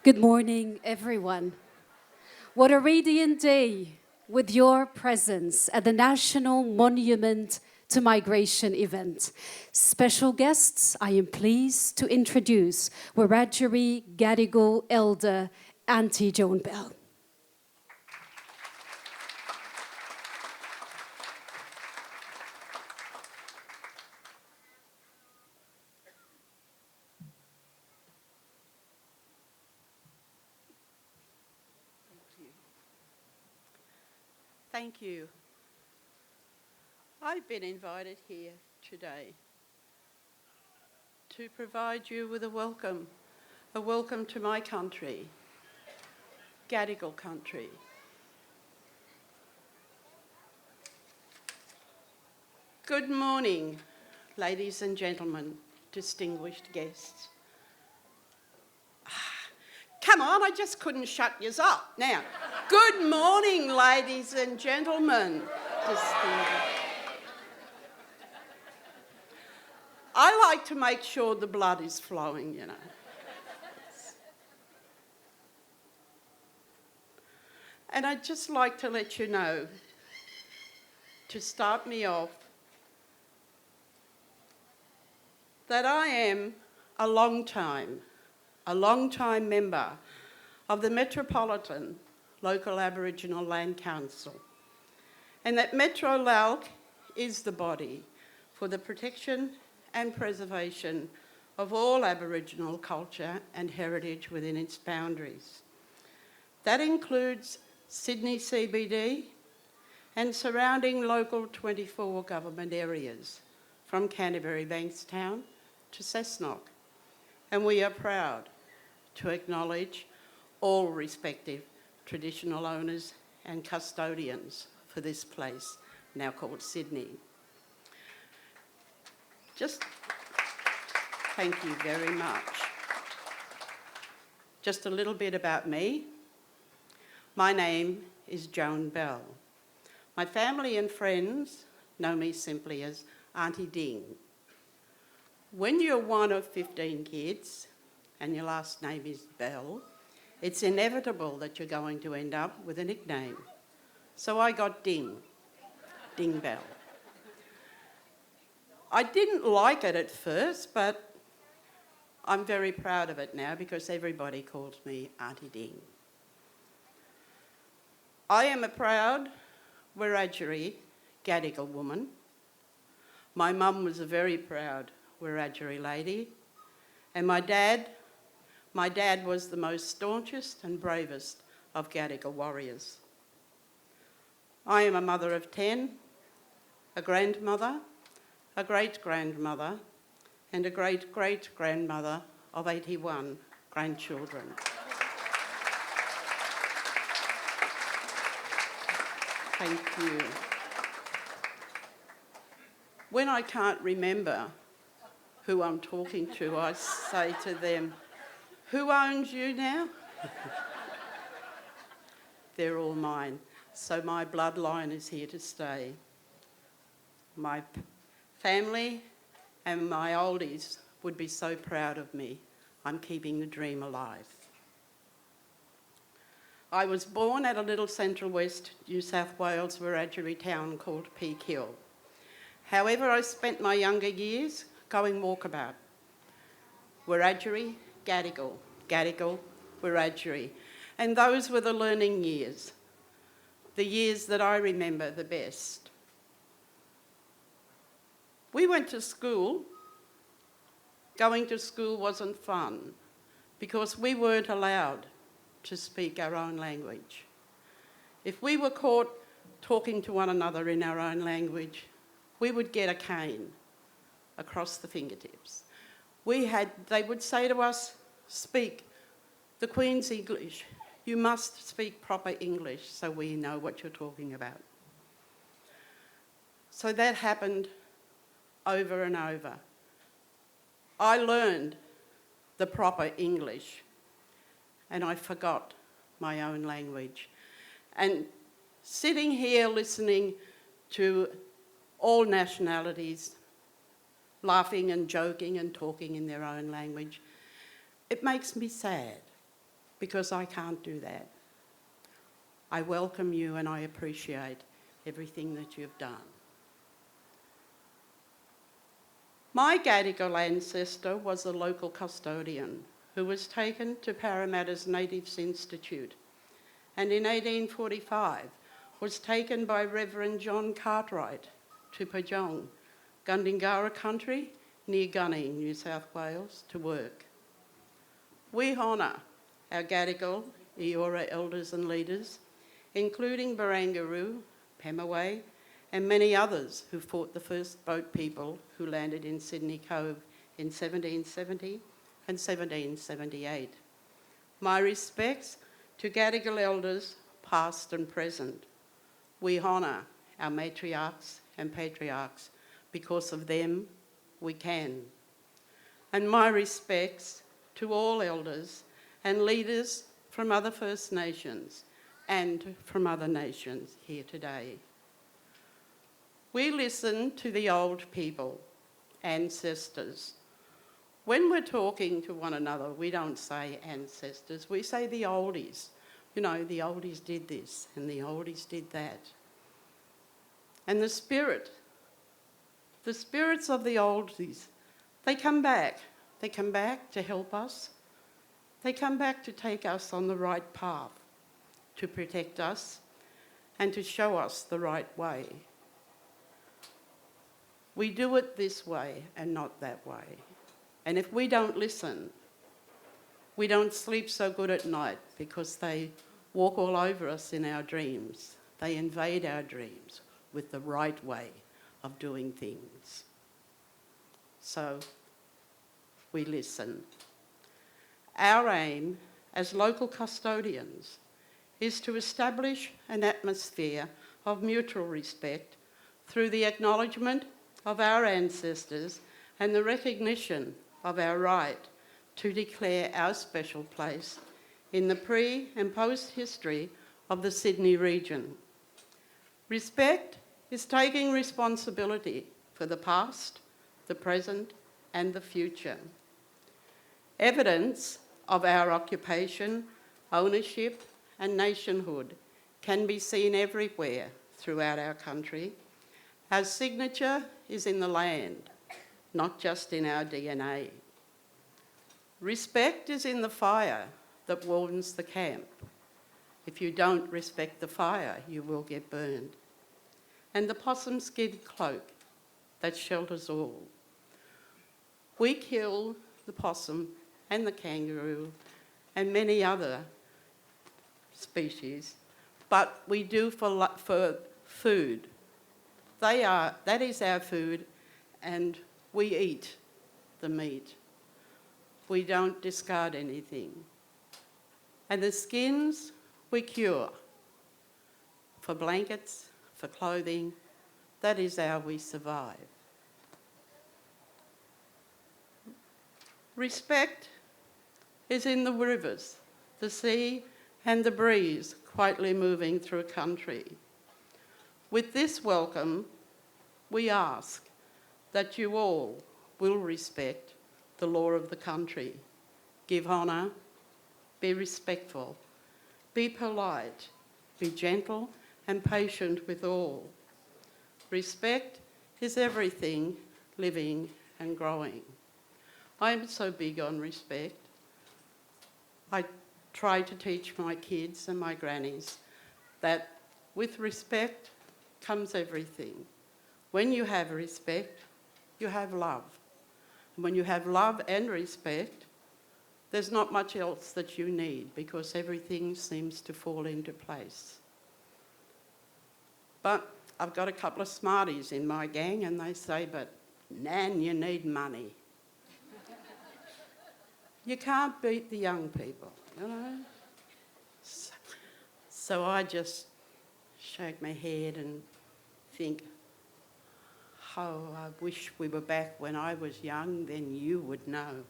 Good morning, everyone. What a radiant day with your presence at the National Monument to Migration event. Special guests, I am pleased to introduce Wiradjuri Gadigal Elder Auntie Joan Bell. Thank you. I've been invited here today to provide you with a welcome to my country, Gadigal country. Good morning, ladies and gentlemen, distinguished guests. Come on, I just couldn't shut yous up. Now, good morning, ladies and gentlemen. I like to make sure the blood is flowing, you know. And I'd just like to let you know, to start me off, that I am a long time member of the Metropolitan Local Aboriginal Land Council, and that Metro LALC is the body for the protection and preservation of all Aboriginal culture and heritage within its boundaries. That includes Sydney CBD and surrounding local 24 government areas, from Canterbury Bankstown to Cessnock. And we are proud to acknowledge all respective traditional owners and custodians for this place, now called Sydney. Thank you very much. Just a little bit about me. My name is Joan Bell. My family and friends know me simply as Auntie Ding. When you're one of 15 kids and your last name is Bell, it's inevitable that you're going to end up with a nickname. So I got Ding Bell. I didn't like it at first, but I'm very proud of it now because everybody calls me Auntie Ding. I am a proud Wiradjuri Gadigal woman. My mum was a very proud Wiradjuri lady, and my dad was the most staunchest and bravest of Gadigal warriors. I am a mother of 10, a grandmother, a great-grandmother, and a great-great-grandmother of 81 grandchildren. Thank you. When I can't remember who I'm talking to, I say to them, "Who owns you now?" They're all mine. So my bloodline is here to stay. My family and my oldies would be so proud of me. I'm keeping the dream alive. I was born at a little central west New South Wales Wiradjuri town called Peak Hill. However, I spent my younger years going walkabout. Wiradjuri, Gadigal, Gadigal, Wiradjuri. And those were the learning years, the years that I remember the best. We went to school. Going to school wasn't fun because we weren't allowed to speak our own language. If we were caught talking to one another in our own language, we would get a cane across the fingertips. They would say to us, "Speak the Queen's English. You must speak proper English so we know what you're talking about." So that happened over and over. I learned the proper English and I forgot my own language. And sitting here listening to all nationalities laughing and joking and talking in their own language, it makes me sad. because I can't do that. I welcome you and I appreciate everything that you've done. My Gadigal ancestor was a local custodian who was taken to Parramatta's Natives Institute, and in 1845 was taken by Reverend John Cartwright to Pajong, Gundingara country near Gunning, New South Wales, to work. We honour our Gadigal, Eora elders and leaders, including Barangaroo, Pemaway, and many others who fought the first boat people who landed in Sydney Cove in 1770 and 1778. My respects to Gadigal elders, past and present. We honour our matriarchs and patriarchs. Because of them, we can. And my respects to all elders and leaders from other First Nations and from other nations here today. We listen to the old people, ancestors. When we're talking to one another, we don't say ancestors, we say the oldies. You know, the oldies did this and the oldies did that. And the spirits of the oldies, they come back. They come back to help us. They come back to take us on the right path, to protect us and to show us the right way. We do it this way and not that way. And if we don't listen, we don't sleep so good at night because they walk all over us in our dreams. They invade our dreams with the right way of doing things. So we listen. Our aim as local custodians is to establish an atmosphere of mutual respect through the acknowledgement of our ancestors and the recognition of our right to declare our special place in the pre- and post-history of the Sydney region. Respect is taking responsibility for the past, the present, and the future. Evidence of our occupation, ownership, and nationhood can be seen everywhere throughout our country. Our signature is in the land, not just in our DNA. Respect is in the fire that warms the camp. If you don't respect the fire, you will get burned. And the possum skin cloak that shelters all. We kill the possum and the kangaroo and many other species, but we do for food. That is our food, and we eat the meat. We don't discard anything. And the skins we cure for blankets, for clothing. That is how we survive. Respect is in the rivers, the sea, and the breeze quietly moving through a country. With this welcome, we ask that you all will respect the law of the country, give honour, be respectful, be polite, be gentle and patient with all. Respect is everything living and growing. I'm so big on respect. I try to teach my kids and my grannies that with respect comes everything. When you have respect, you have love. And when you have love and respect, there's not much else that you need because everything seems to fall into place. But I've got a couple of smarties in my gang and they say, but Nan, you need money. You can't beat the young people, you know. So I just shake my head and think, oh, I wish we were back when I was young, then you would know.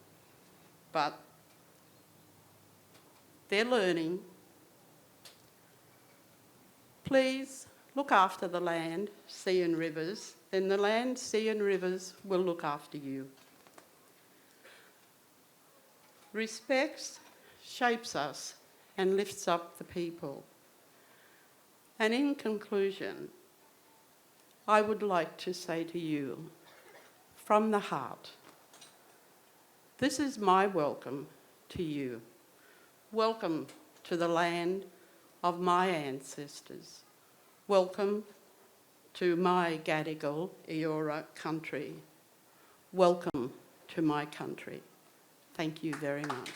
But they're learning. Please look after the land, sea and rivers, then the land, sea and rivers will look after you. Respect shapes us and lifts up the people. And in conclusion, I would like to say to you, from the heart, this is my welcome to you. Welcome to the land of my ancestors. Welcome to my Gadigal Eora country. Welcome to my country. Thank you very much.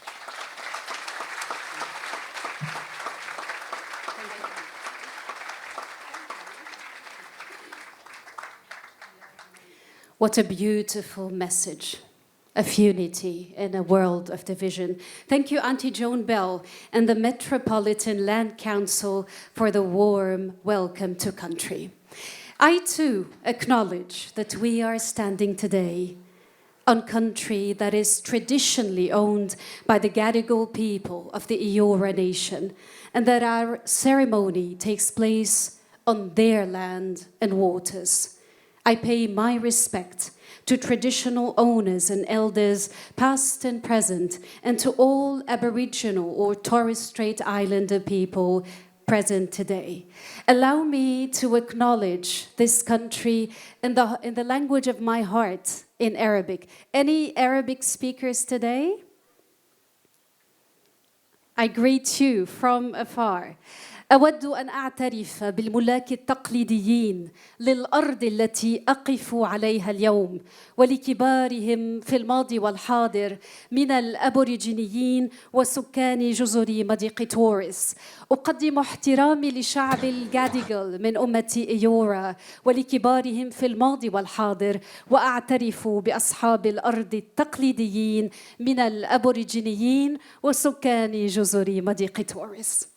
What a beautiful message of unity in a world of division. Thank you, Auntie Joan Bell and the Metropolitan Land Council for the warm welcome to country. I too acknowledge that we are standing today on country that is traditionally owned by the Gadigal people of the Eora Nation, and that our ceremony takes place on their land and waters. I pay my respect to traditional owners and elders, past and present, and to all Aboriginal or Torres Strait Islander people present today. Allow me to acknowledge this country in the language of my heart, in Arabic. Any Arabic speakers today? I greet you from afar. أود أن أعترف بالملاك التقليديين للأرض التي أقف عليها اليوم ولكبارهم في الماضي والحاضر من الأبوريجينيين وسكان جزر مضيق توريس. أقدم احترامي لشعب الجاديغل من أمة إيورا ولكبارهم في الماضي والحاضر، وأعترف بأصحاب الأرض التقليديين من الأبوريجينيين وسكان جزر مضيق توريس.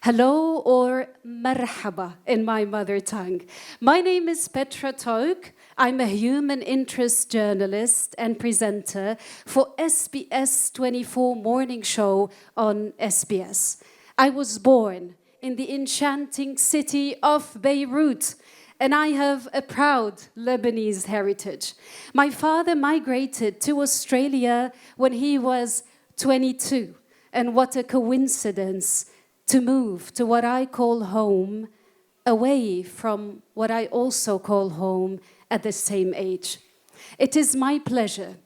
Hello or marhaba in my mother tongue. My name is Petra Touk. I'm a human interest journalist and presenter for SBS 24 morning show on SBS. I was born in the enchanting city of Beirut, and I have a proud Lebanese heritage. My father migrated to Australia when he was 22, and what a coincidence to move to what I call home, away from what I also call home at the same age. It is my pleasure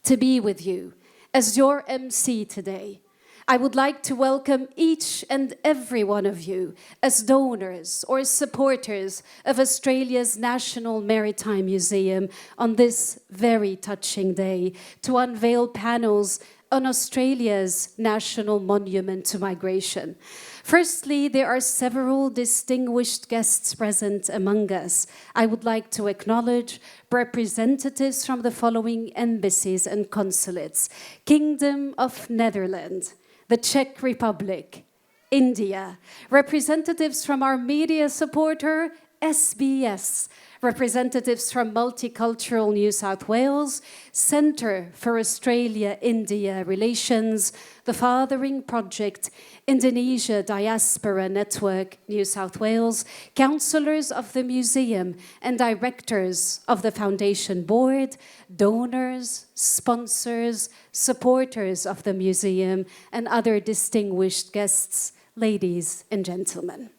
to be with you as your MC today. I would like to welcome each and every one of you as donors or supporters of Australia's National Maritime Museum on this very touching day to unveil panels on Australia's national monument to migration. Firstly, there are several distinguished guests present among us. I would like to acknowledge representatives from the following embassies and consulates: Kingdom of Netherlands, the Czech Republic, India, representatives from our media supporter, SBS, representatives from Multicultural New South Wales, Centre for Australia-India Relations, the Fathering Project, Indonesia Diaspora Network, New South Wales, councillors of the museum and directors of the Foundation Board, donors, sponsors, supporters of the museum, and other distinguished guests, ladies and gentlemen.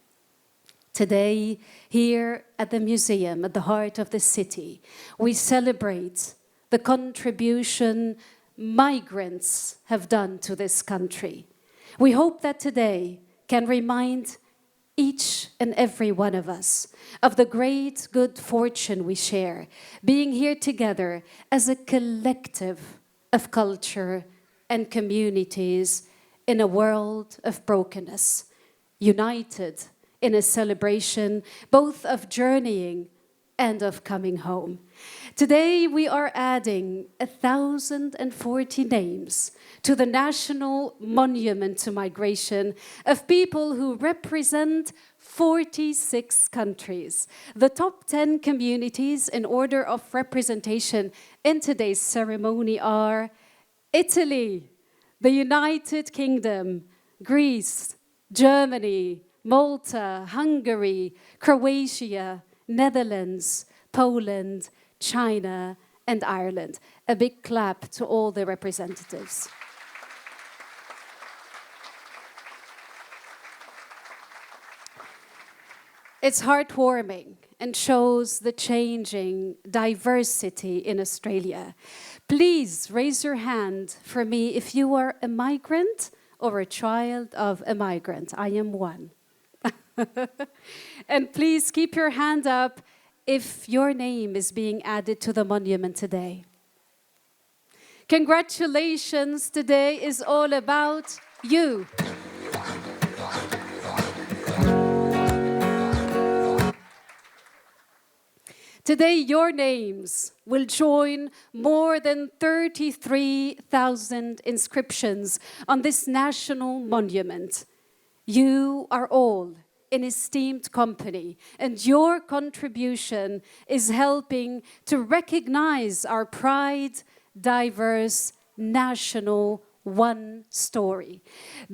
Today, here at the museum, at the heart of the city, we celebrate the contribution migrants have done to this country. We hope that today can remind each and every one of us of the great good fortune we share, being here together as a collective of culture and communities in a world of brokenness, united in a celebration both of journeying and of coming home. Today we are adding 1,040 names to the National Monument to Migration of people who represent 46 countries. The top 10 communities in order of representation in today's ceremony are Italy, the United Kingdom, Greece, Germany, Malta, Hungary, Croatia, Netherlands, Poland, China, and Ireland. A big clap to all the representatives. It's heartwarming and shows the changing diversity in Australia. Please raise your hand for me if you are a migrant or a child of a migrant. I am one. And please keep your hand up if your name is being added to the monument today. Congratulations, today is all about you. Today, your names will join more than 33,000 inscriptions on this national monument. You are all an esteemed company, and your contribution is helping to recognize our pride, diverse, national one story.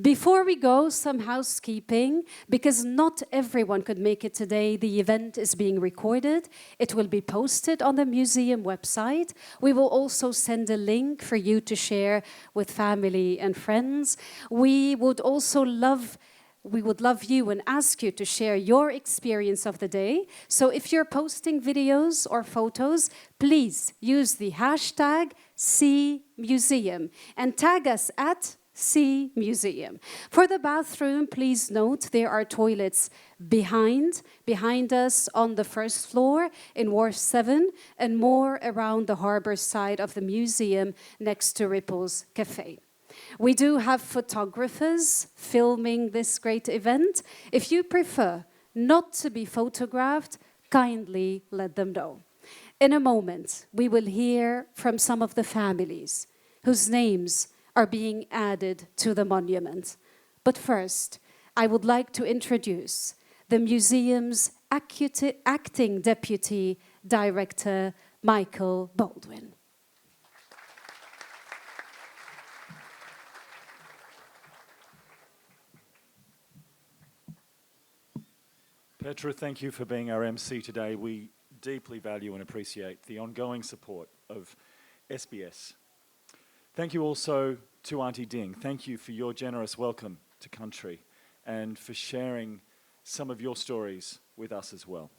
Before we go, some housekeeping, because not everyone could make it today. The event is being recorded. It will be posted on the museum website. We will also send a link for you to share with family and friends. We would love you and ask you to share your experience of the day. So if you're posting videos or photos, please use the hashtag #SeeMuseum and tag us at @SeeMuseum. For the bathroom, please note there are toilets behind us on the first floor in Wharf 7 and more around the harbour side of the museum next to Ripple's Cafe. We do have photographers filming this great event. If you prefer not to be photographed, kindly let them know. In a moment, we will hear from some of the families whose names are being added to the monument. But first, I would like to introduce the museum's acting deputy director, Michael Baldwin. Petra, thank you for being our MC today. We deeply value and appreciate the ongoing support of SBS. Thank you also to Auntie Ding. Thank you for your generous welcome to country and for sharing some of your stories with us as well.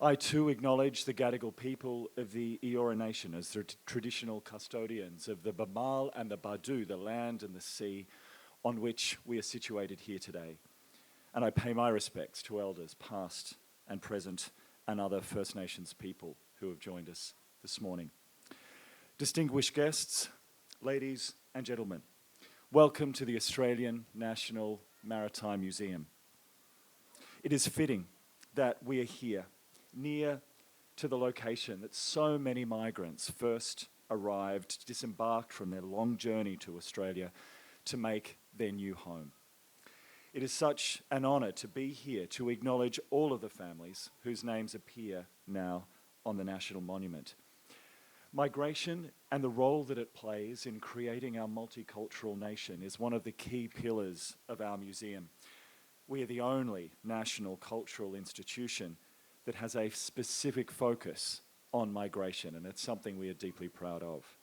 I too acknowledge the Gadigal people of the Eora Nation as the traditional custodians of the Bamal and the Badu, the land and the sea on which we are situated here today. And I pay my respects to elders past and present and other First Nations people who have joined us this morning. Distinguished guests, ladies and gentlemen, welcome to the Australian National Maritime Museum. It is fitting that we are here, near to the location that so many migrants first arrived, disembarked from their long journey to Australia to make their new home. It is such an honour to be here to acknowledge all of the families whose names appear now on the National Monument. Migration and the role that it plays in creating our multicultural nation is one of the key pillars of our museum. We are the only national cultural institution that has a specific focus on migration, and it's something we are deeply proud of.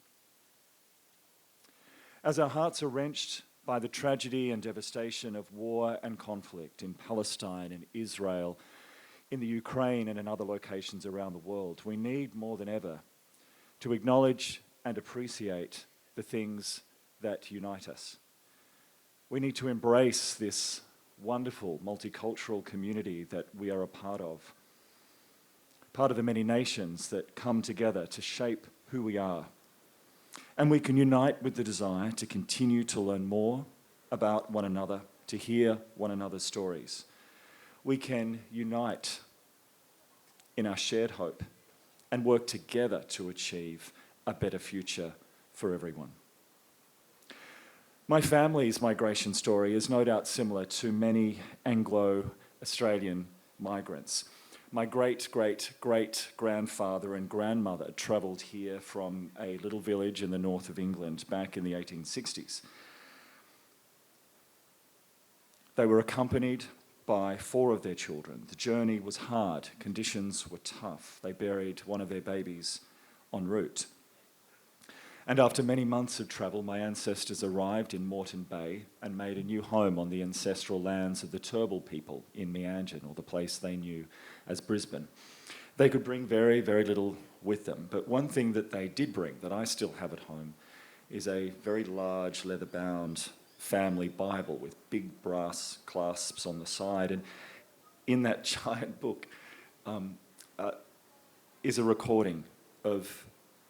As our hearts are wrenched by the tragedy and devastation of war and conflict in Palestine and Israel, in the Ukraine and in other locations around the world, we need more than ever to acknowledge and appreciate the things that unite us. We need to embrace this wonderful multicultural community that we are a part of the many nations that come together to shape who we are. And we can unite with the desire to continue to learn more about one another, to hear one another's stories. We can unite in our shared hope and work together to achieve a better future for everyone. My family's migration story is no doubt similar to many Anglo-Australian migrants. My great-great-great-grandfather and grandmother travelled here from a little village in the north of England back in the 1860s. They were accompanied by 4 of their children. The journey was hard, conditions were tough. They buried one of their babies en route. And after many months of travel, my ancestors arrived in Moreton Bay and made a new home on the ancestral lands of the Turrbal people in Meanjin, or the place they knew as Brisbane. They could bring very, very little with them, but one thing that they did bring, that I still have at home, is a very large leather-bound family Bible with big brass clasps on the side. And in that giant book is a recording of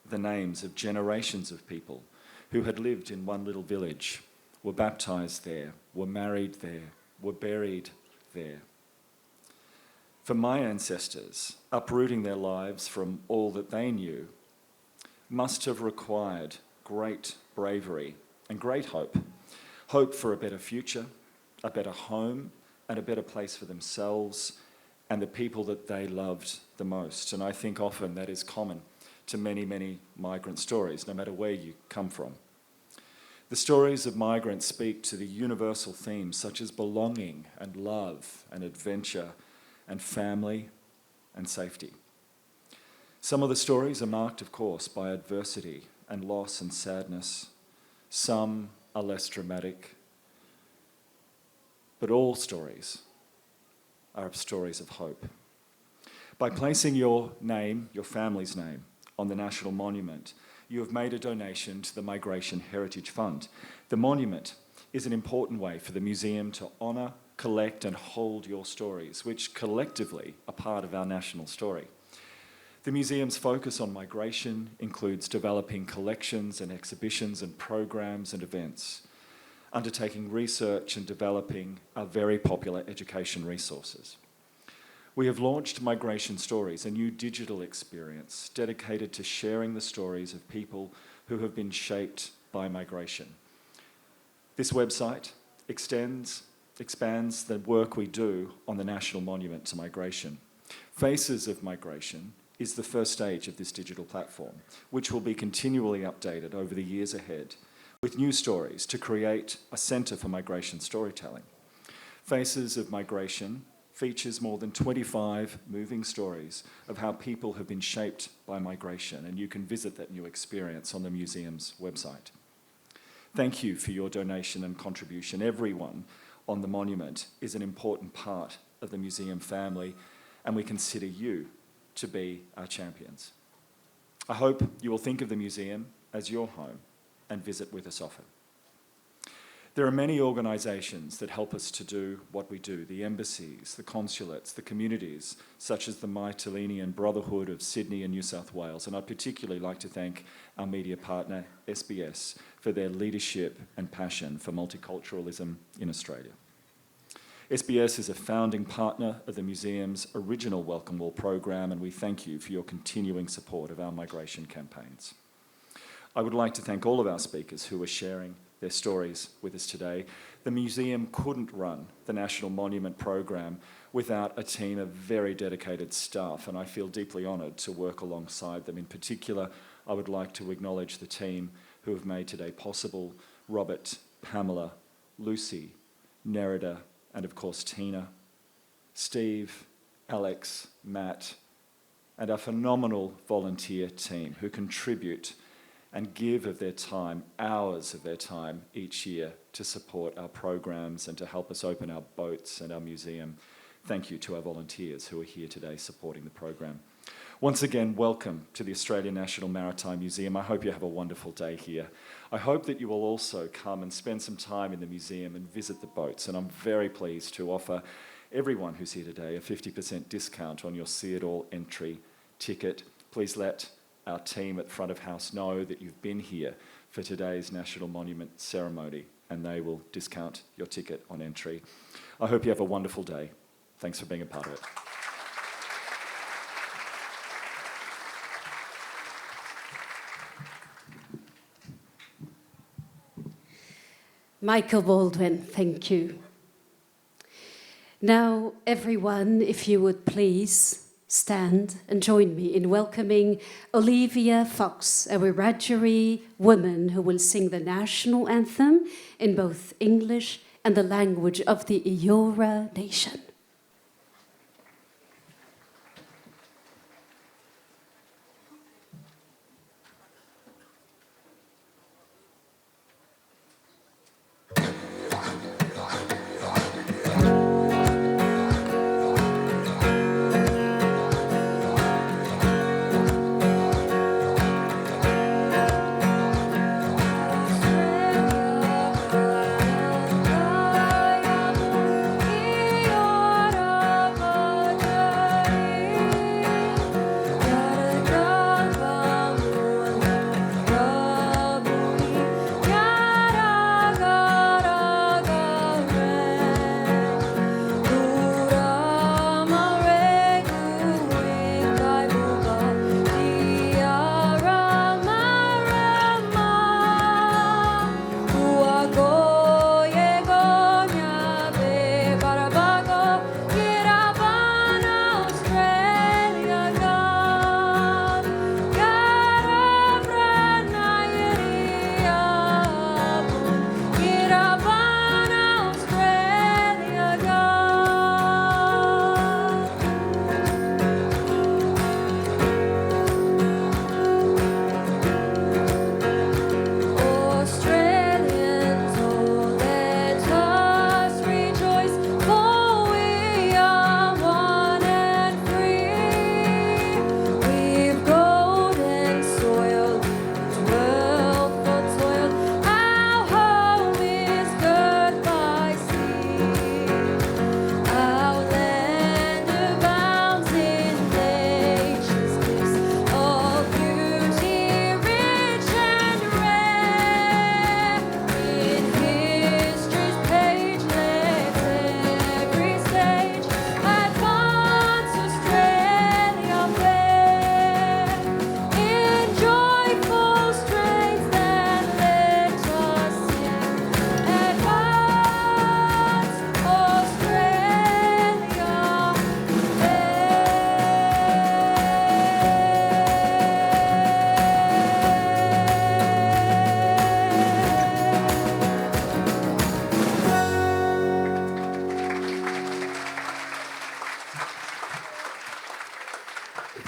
the names of generations of people who had lived in one little village, were baptised there, were married there, were buried there. For my ancestors, uprooting their lives from all that they knew must have required great bravery and great hope. Hope for a better future, a better home, and a better place for themselves and the people that they loved the most. And I think often that is common to many, many migrant stories, no matter where you come from. The stories of migrants speak to the universal themes such as belonging and love and adventure and family and safety. Some of the stories are marked, of course, by adversity and loss and sadness. Some are less dramatic. But all stories are stories of hope. By placing your name, your family's name, on the National Monument, you have made a donation to the Migration Heritage Fund. The monument is an important way for the museum to honour, collect and hold your stories, which collectively are part of our national story. The museum's focus on migration includes developing collections and exhibitions and programs and events, undertaking research and developing our very popular education resources. We have launched Migration Stories, a new digital experience dedicated to sharing the stories of people who have been shaped by migration. This website expands the work we do on the National Monument to Migration. Faces of Migration is the first stage of this digital platform, which will be continually updated over the years ahead with new stories to create a centre for migration storytelling. Faces of Migration features more than 25 moving stories of how people have been shaped by migration, and you can visit that new experience on the museum's website. Thank you for your donation and contribution. Everyone on the monument is an important part of the museum family, and we consider you to be our champions. I hope you will think of the museum as your home and visit with us often. There are many organisations that help us to do what we do, the embassies, the consulates, the communities, such as the Mytilenean Brotherhood of Sydney and New South Wales, and I'd particularly like to thank our media partner, SBS, for their leadership and passion for multiculturalism in Australia. SBS is a founding partner of the museum's original Welcome All program, and we thank you for your continuing support of our migration campaigns. I would like to thank all of our speakers who are sharing their stories with us today. The museum couldn't run the National Monument program without a team of very dedicated staff, and I feel deeply honoured to work alongside them. In particular, I would like to acknowledge the team who have made today possible: Robert, Pamela, Lucy, Nerida, and of course Tina, Steve, Alex, Matt, and our phenomenal volunteer team who contribute and give of their time, hours of their time each year to support our programs and to help us open our boats and our museum. Thank you to our volunteers who are here today supporting the program. Once again, welcome to the Australian National Maritime Museum. I hope you have a wonderful day here. I hope that you will also come and spend some time in the museum and visit the boats, and I'm very pleased to offer everyone who's here today a 50% discount on your See It All entry ticket. Please let our team at front of house know that you've been here for today's National Monument ceremony, and they will discount your ticket on entry. I hope you have a wonderful day. Thanks for being a part of it. Michael Baldwin, thank you. Now, everyone, if you would please stand and join me in welcoming Olivia Fox, a Wiradjuri woman who will sing the national anthem in both English and the language of the Eora Nation.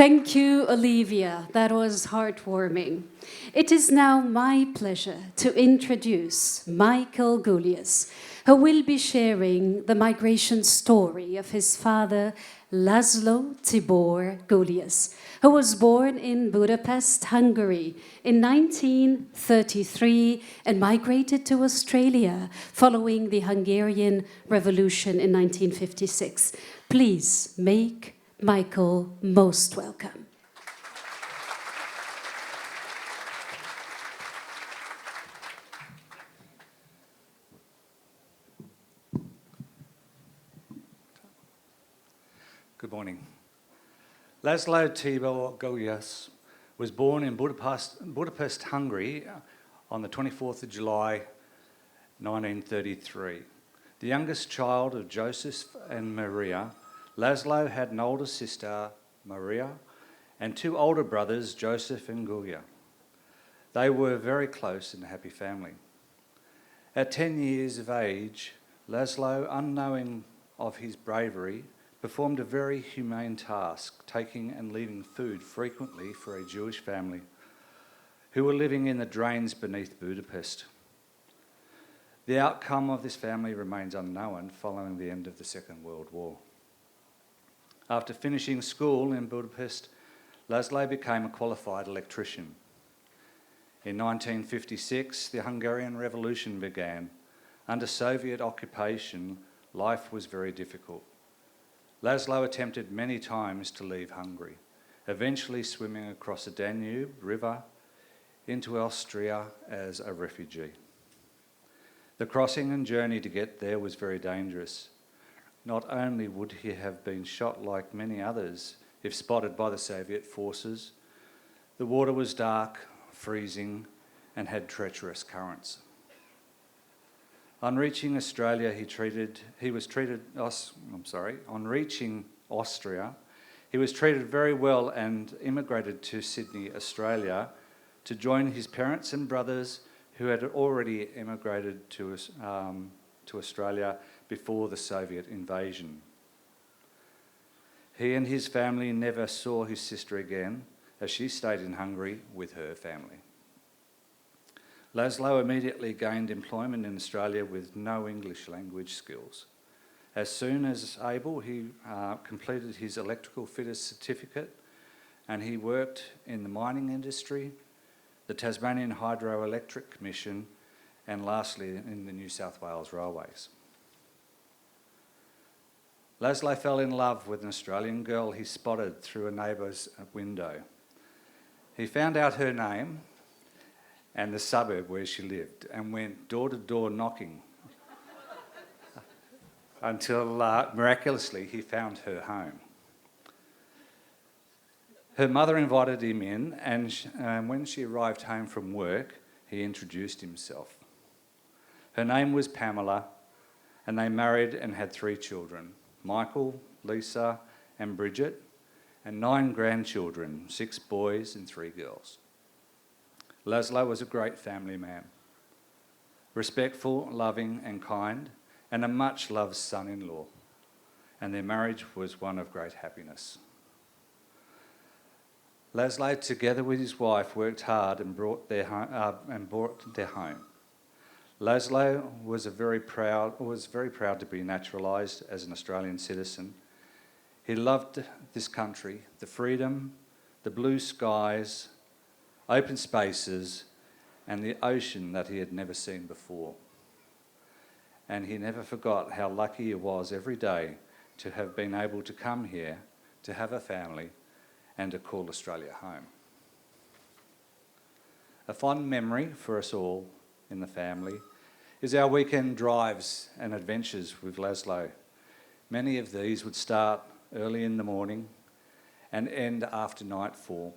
Thank you, Olivia. That was heartwarming. It is now my pleasure to introduce Michael Goulias, who will be sharing the migration story of his father, Laszlo Tibor Goulias, who was born in Budapest, Hungary in 1933 and migrated to Australia following the Hungarian Revolution in 1956. Please make Michael most welcome. Good morning. Laszlo Tibor Goulias was born in Budapest, Hungary on the 24th of July 1933. The youngest child of Joseph and Maria, Laszlo had an older sister, Maria, and two older brothers, Joseph and Gulia. They were very close and a happy family. At 10 years of age, Laszlo, unknowing of his bravery, performed a very humane task, taking and leaving food frequently for a Jewish family who were living in the drains beneath Budapest. The outcome of this family remains unknown following the end of the Second World War. After finishing school in Budapest, Laszlo became a qualified electrician. In 1956, the Hungarian Revolution began. Under Soviet occupation, life was very difficult. Laszlo attempted many times to leave Hungary, eventually swimming across the Danube River into Austria as a refugee. The crossing and journey to get there was very dangerous. Not only would he have been shot like many others if spotted by the Soviet forces, the water was dark, freezing, and had treacherous currents. On reaching Australia, on reaching Austria, he was treated very well and immigrated to Sydney, Australia, to join his parents and brothers who had already immigrated to Australia before the Soviet invasion. He and his family never saw his sister again, as she stayed in Hungary with her family. Laszlo immediately gained employment in Australia with no English language skills. As soon as able, he completed his electrical fitter certificate and he worked in the mining industry, the Tasmanian Hydroelectric Commission, and lastly in the New South Wales Railways. Laszlo fell in love with an Australian girl he spotted through a neighbour's window. He found out her name and the suburb where she lived and went door to door knocking until miraculously he found her home. Her mother invited him in, and when she arrived home from work, he introduced himself. Her name was Pamela, and they married and had 3 children, Michael, Lisa and Bridget, and 9 grandchildren, 6 boys and 3 girls. Laszlo was a great family man, respectful, loving and kind, and a much-loved son-in-law, and their marriage was one of great happiness. Laszlo, together with his wife, worked hard and brought their home. Laszlo was very proud to be naturalised as an Australian citizen. He loved this country, the freedom, the blue skies, open spaces, and the ocean that he had never seen before. And he never forgot how lucky he was every day to have been able to come here, to have a family, and to call Australia home. A fond memory for us all in the family is our weekend drives and adventures with Laszlo. Many of these would start early in the morning and end after nightfall,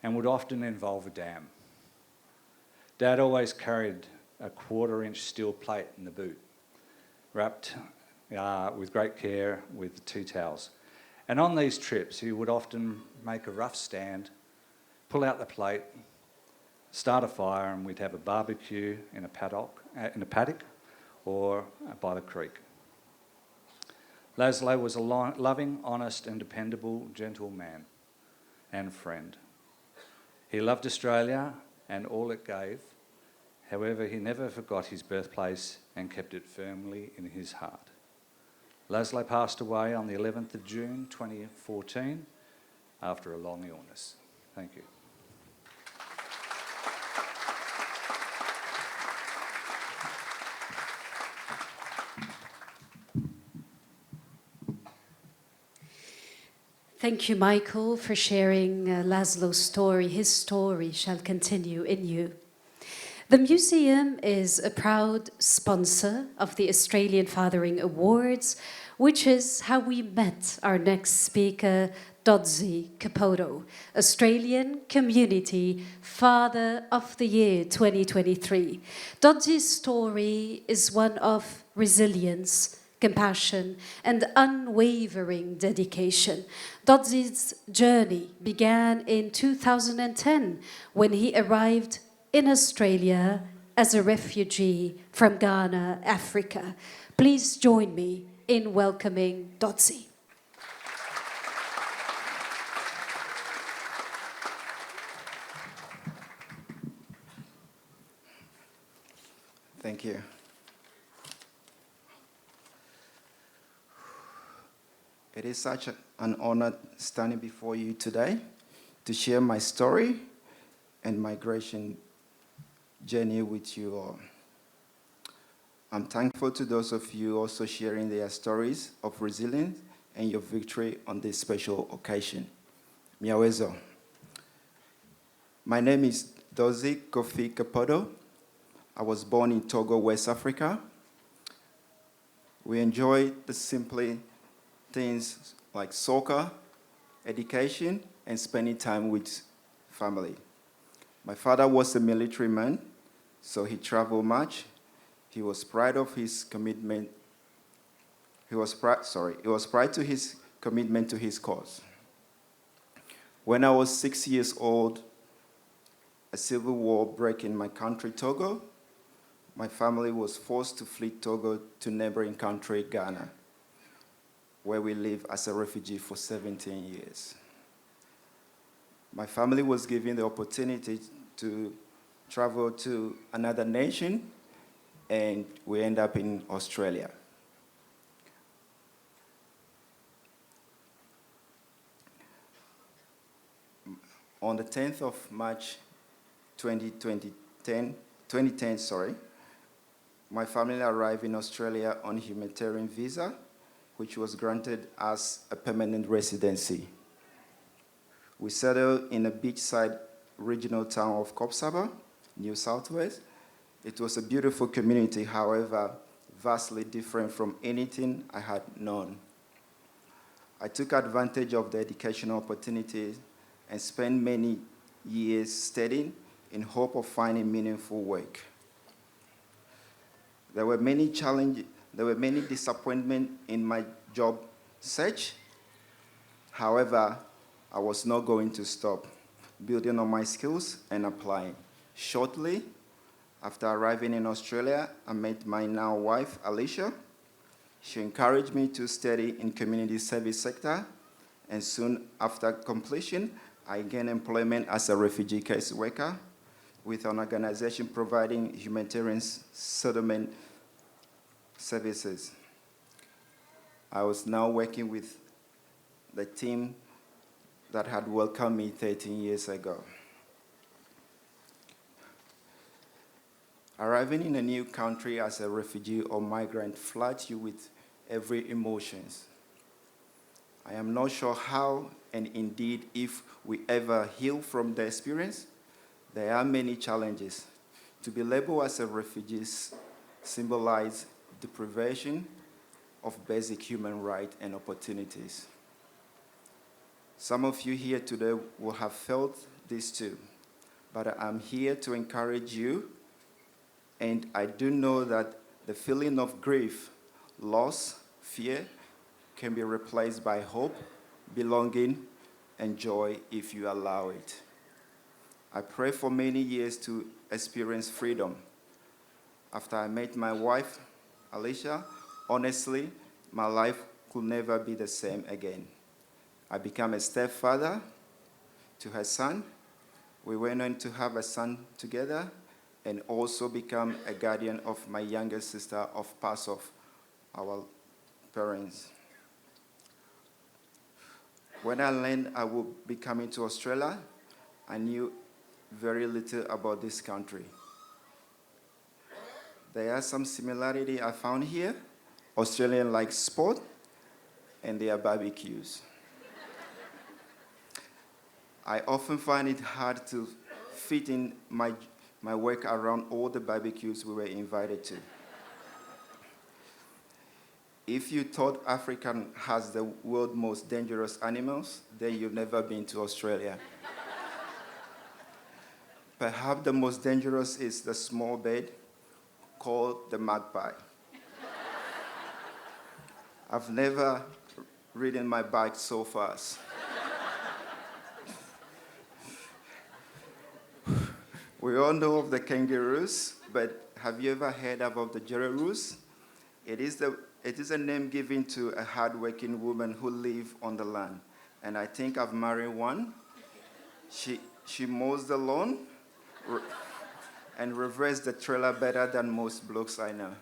and would often involve a dam. Dad always carried a 1/4-inch steel plate in the boot, wrapped with great care with tea towels. And on these trips, he would often make a rough stand, pull out the plate, start a fire, and we'd have a barbecue in a paddock or by the creek. Laszlo was a loving, honest and dependable, gentle man. and friend. He loved Australia and all it gave. However, he never forgot his birthplace and kept it firmly in his heart. Laszlo passed away on the 11th of June 2014 after a long illness. Thank you. Thank you, Michael, for sharing Laszlo's story. His story shall continue in you. The museum is a proud sponsor of the Australian Fathering Awards, which is how we met our next speaker, Dodzi Capoto, Australian Community Father of the Year 2023. Dodzi's story is one of resilience, compassion, and unwavering dedication. Dodzi's journey began in 2010 when he arrived in Australia as a refugee from Ghana, Africa. Please join me in welcoming Dodzi. Thank you. It is such an honor standing before you today to share my story and migration journey with you all. I'm thankful to those of you also sharing their stories of resilience and your victory on this special occasion. Miawezo. My name is Dodzi Kofi Capoto. I was born in Togo, West Africa. We enjoy the simple things like soccer, education, and spending time with family. My father was a military man, so he traveled much. He was proud of his commitment. He was proud to his commitment to his cause. When I was 6 years old, a civil war broke in my country, Togo. My family was forced to flee Togo to neighboring country, Ghana, where we lived as a refugee for 17 years. My family was given the opportunity to travel to another nation, and we end up in Australia. On the 10th of March 2010, my family arrived in Australia on humanitarian visa, which was granted as a permanent residency. We settled in a beachside regional town of Kopsaba, New South Wales. It was a beautiful community, however, vastly different from anything I had known. I took advantage of the educational opportunities and spent many years studying in hope of finding meaningful work. There were many challenges, there were many disappointments in my job search. However, I was not going to stop building on my skills and applying. Shortly after arriving in Australia, I met my now wife, Alicia. She encouraged me to study in community service sector, and soon after completion, I gained employment as a refugee case worker with an organization providing humanitarian settlement services. I was now working with the team that had welcomed me 13 years ago. Arriving in a new country as a refugee or migrant floods you with every emotions. I am not sure how, and indeed if we ever heal from the experience. There are many challenges. To be labeled as a refugee symbolizes deprivation of basic human rights and opportunities. Some of you here today will have felt this too, but I'm here to encourage you, and I do know that the feeling of grief, loss, fear can be replaced by hope, belonging, and joy if you allow it. I prayed for many years to experience freedom. After I met my wife, Alicia, honestly, my life could never be the same again. I became a stepfather, to her son. We went on to have a son together and also become a guardian of my younger sister of past of our parents. When I learned I would be coming to Australia, I knew very little about this country. There are some similarity I found here. Australian like sport and their barbecues. I often find it hard to fit in my work around all the barbecues we were invited to. If you thought Africa has the world's most dangerous animals, then you've never been to Australia. Perhaps the most dangerous is the small bird called the magpie. I've never ridden my bike so fast. We all know of the kangaroos, but have you ever heard about the jeraroos? It is a name given to a hardworking woman who lives on the land. And I think I've married one. She mows the lawn and reverses the trailer better than most blokes I know.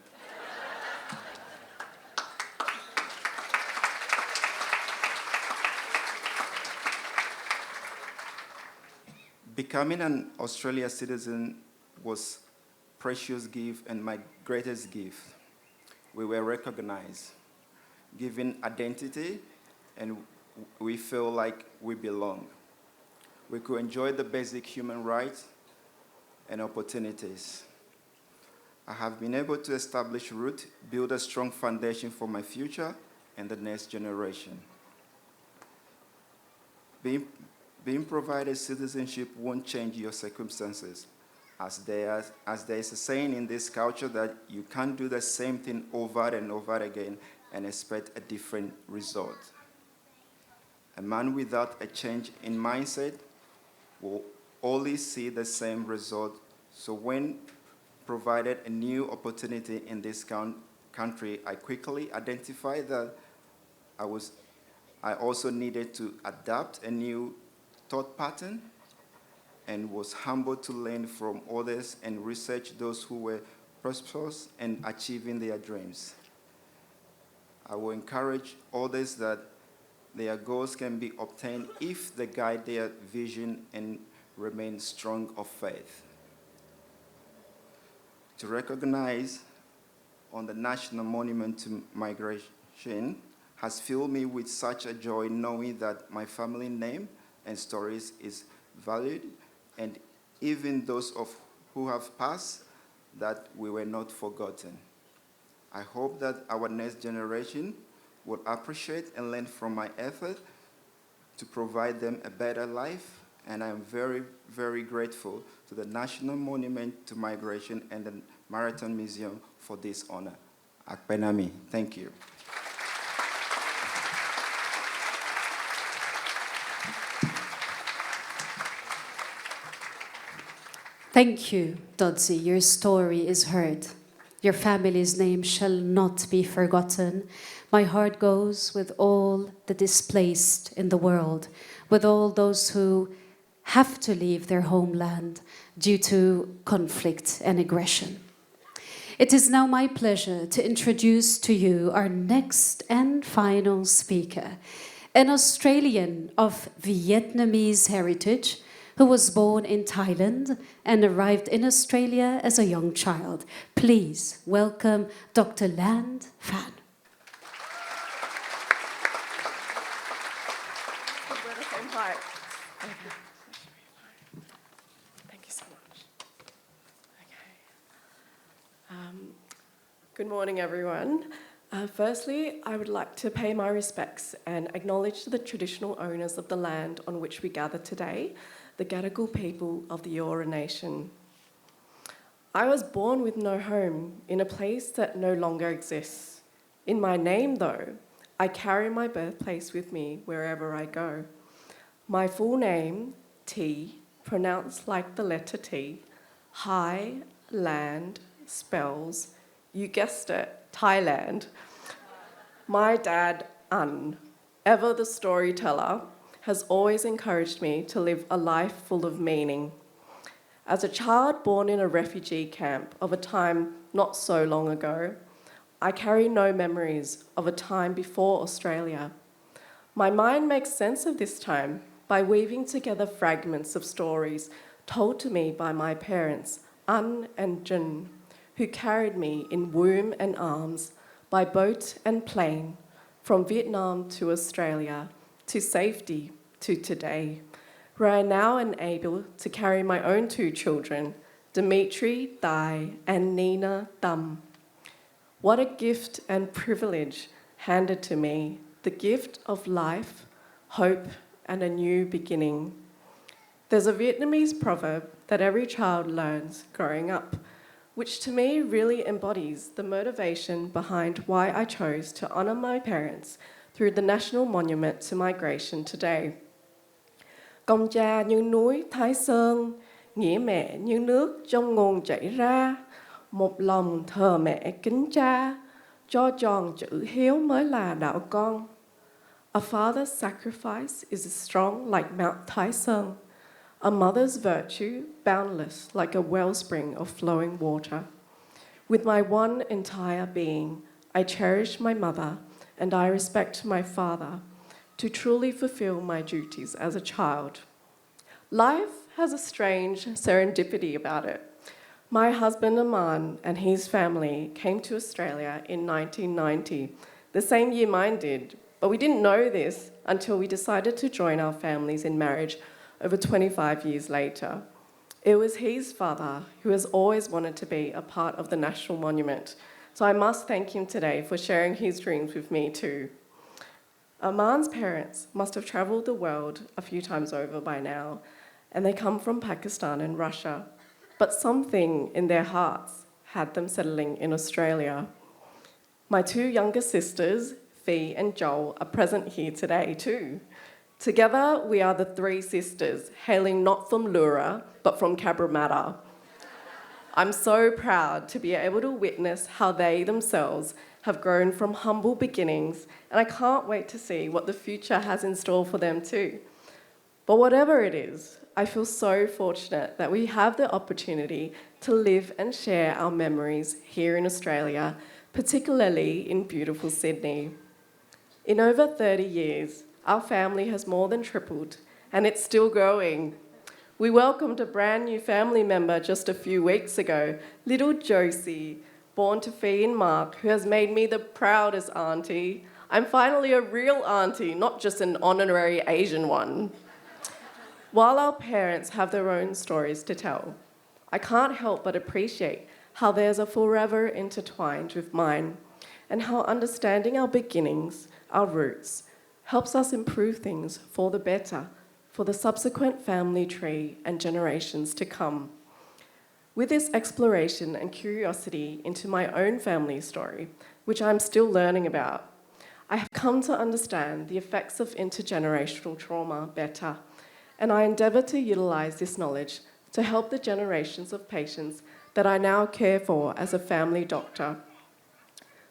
Becoming an Australian citizen was a precious gift and my greatest gift. We were recognized, given identity, and we feel like we belong. We could enjoy the basic human rights and opportunities. I have been able to establish roots, build a strong foundation for my future and the next generation. Being provided citizenship won't change your circumstances, as there is a saying in this culture that you can't do the same thing over and over again and expect a different result. A man without a change in mindset will only see the same result. So when provided a new opportunity in this country, I quickly identified that I also needed to adapt a new thought pattern and was humbled to learn from others and research those who were prosperous and achieving their dreams. I will encourage others that their goals can be obtained if they guide their vision and remain strong of faith. To recognize on the National Monument to Migration has filled me with such a joy knowing that my family name and stories is valued, and even those of who have passed, that we were not forgotten. I hope that our next generation will appreciate and learn from my effort to provide them a better life, and I am very, very grateful to the National Monument to Migration and the Maritime Museum for this honor. Akpenami, thank you. Thank you, Dodzi. Your story is heard. Your family's name shall not be forgotten. My heart goes with all the displaced in the world, with all those who have to leave their homeland due to conflict and aggression. It is now my pleasure to introduce to you our next and final speaker, an Australian of Vietnamese heritage, who was born in Thailand and arrived in Australia as a young child. Please welcome Dr. Land Phan. We're the same height. Okay. Thank you so much. Okay. Good morning, everyone. Firstly, I would like to pay my respects and acknowledge the traditional owners of the land on which we gather today, the Gadigal people of the Eora Nation. I was born with no home in a place that no longer exists. In my name, though, I carry my birthplace with me wherever I go. My full name, T, pronounced like the letter T, High Land, spells, you guessed it, Thailand. My dad, Un, ever the storyteller, has always encouraged me to live a life full of meaning. As a child born in a refugee camp of a time not so long ago, I carry no memories of a time before Australia. My mind makes sense of this time by weaving together fragments of stories told to me by my parents, An and Jin, who carried me in womb and arms by boat and plane from Vietnam to Australia, to safety, to today, where I now am able to carry my own 2 children, Dimitri, Dai, and Nina, Tam. What a gift and privilege handed to me, the gift of life, hope, and a new beginning. There's a Vietnamese proverb that every child learns growing up, which to me really embodies the motivation behind why I chose to honour my parents through the National Monument to Migration today. Công cha như núi Thái Sơn, nghĩa mẹ như nước trong nguồn chảy ra, một lòng thờ mẹ kính cha, cho tròn chữ hiếu mới là đạo con. A father's sacrifice is strong like Mount Thái Sơn, a mother's virtue boundless like a wellspring of flowing water. With my one entire being, I cherish my mother and I respect my father to truly fulfill my duties as a child. Life has a strange serendipity about it. My husband Aman and his family came to Australia in 1990, the same year mine did, but we didn't know this until we decided to join our families in marriage over 25 years later. It was his father who has always wanted to be a part of the National Monument, so I must thank him today for sharing his dreams with me too. Aman's parents must have travelled the world a few times over by now, and they come from Pakistan and Russia, but something in their hearts had them settling in Australia. My 2 younger sisters, Fee and Joel, are present here today too. Together, we are the 3 sisters, hailing not from Lura, but from Cabramatta. I'm so proud to be able to witness how they themselves have grown from humble beginnings, and I can't wait to see what the future has in store for them too. But whatever it is, I feel so fortunate that we have the opportunity to live and share our memories here in Australia, particularly in beautiful Sydney. In over 30 years, our family has more than tripled, and it's still growing. We welcomed a brand new family member just a few weeks ago, little Josie, born to Fee and Mark, who has made me the proudest auntie. I'm finally a real auntie, not just an honorary Asian one. While our parents have their own stories to tell, I can't help but appreciate how theirs are forever intertwined with mine, and how understanding our beginnings, our roots, helps us improve things for the better, for the subsequent family tree and generations to come. With this exploration and curiosity into my own family story, which I'm still learning about, I have come to understand the effects of intergenerational trauma better, and I endeavour to utilise this knowledge to help the generations of patients that I now care for as a family doctor.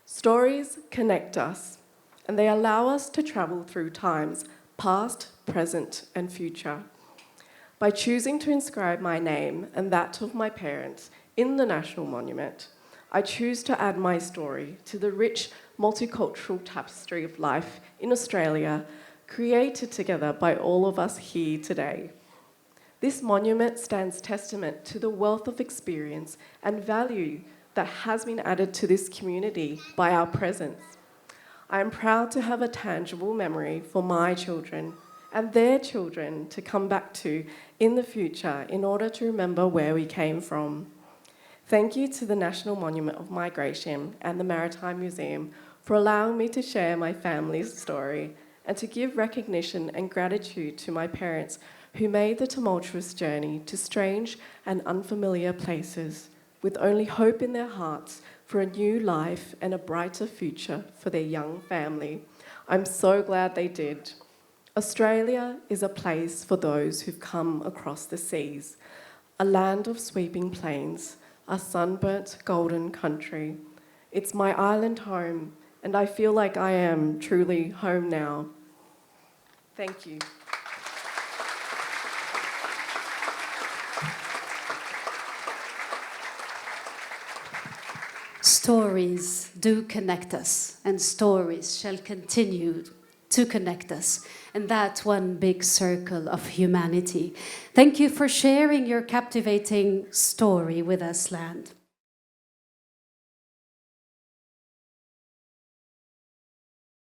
Stories connect us, and they allow us to travel through times past, present, and future. By choosing to inscribe my name and that of my parents in the National Monument, I choose to add my story to the rich multicultural tapestry of life in Australia, created together by all of us here today. This monument stands testament to the wealth of experience and value that has been added to this community by our presence. I am proud to have a tangible memory for my children and their children to come back to in the future in order to remember where we came from. Thank you to the National Monument of Migration and the Maritime Museum for allowing me to share my family's story and to give recognition and gratitude to my parents who made the tumultuous journey to strange and unfamiliar places with only hope in their hearts for a new life and a brighter future for their young family. I'm so glad they did. Australia is a place for those who've come across the seas, a land of sweeping plains, a sunburnt golden country. It's my island home, and I feel like I am truly home now. Thank you. stories do connect us, and stories shall continue to connect us. And that one big circle of humanity. Thank you for sharing your captivating story with us, land.